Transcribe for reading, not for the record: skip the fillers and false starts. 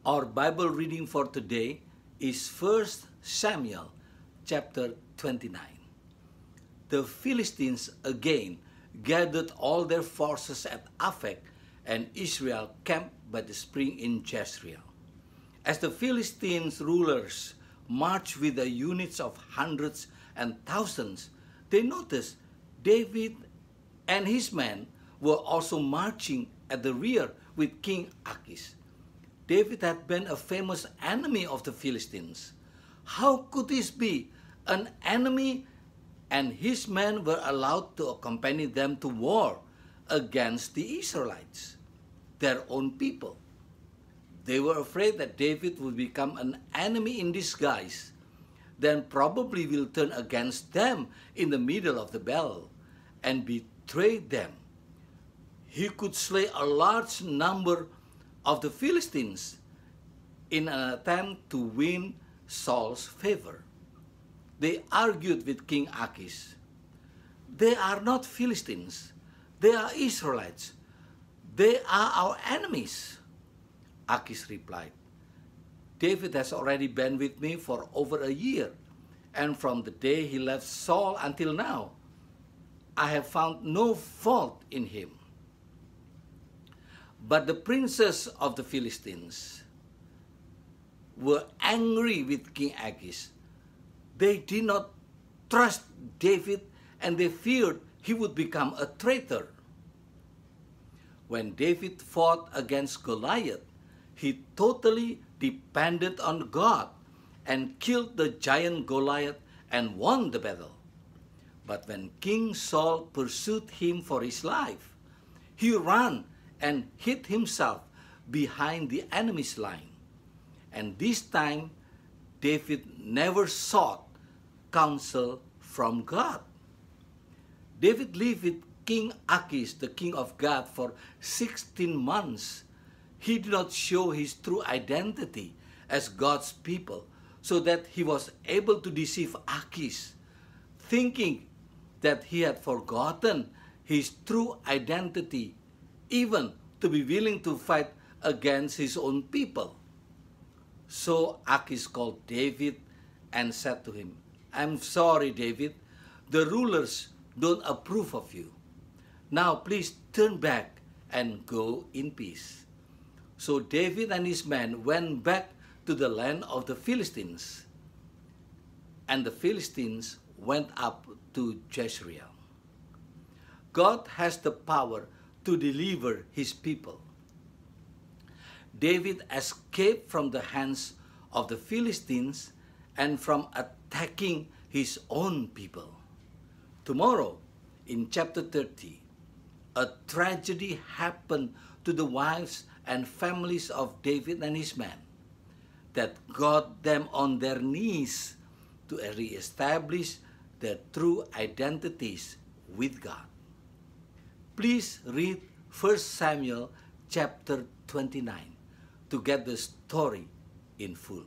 Our Bible reading for today is 1 Samuel chapter 29. The Philistines again gathered all their forces at Aphek, and Israel camped by the spring in Jezreel. As the Philistines rulers marched with the units of hundreds and thousands, they noticed David and his men were also marching at the rear with King Achish. David had been a famous enemy of the Philistines. How could this be? An enemy, and his men were allowed to accompany them to war against the Israelites, their own people. They were afraid that David would become an enemy in disguise, then probably will turn against them in the middle of the battle and betray them. He could slay a large number of the Philistines in an attempt to win Saul's favor. They argued with King Achish. They are not Philistines. They are Israelites. They are our enemies. Achish replied, David has already been with me for over a year, and from the day he left Saul until now, I have found no fault in him. But the princes of the Philistines were angry with King Achish. They did not trust David, and they feared he would become a traitor. When David fought against Goliath, he totally depended on God and killed the giant Goliath and won the battle. But when King Saul pursued him for his life, he ran and hid himself behind the enemy's line. And this time, David never sought counsel from God. David lived with King Achish, the king of God, for 16 months. He did not show his true identity as God's people, so that he was able to deceive Achish, thinking that he had forgotten his true identity, even to be willing to fight against his own people. So Achish called David and said to him, I'm sorry, David, the rulers don't approve of you. Now please turn back and go in peace. So David and his men went back to the land of the Philistines, and the Philistines went up to Jezreel. God has the power to deliver his people. David escaped from the hands of the Philistines and from attacking his own people. Tomorrow, in chapter 30, a tragedy happened to the wives and families of David and his men that got them on their knees to re-establish their true identities with God. Please read 1 Samuel chapter 29 to get the story in full.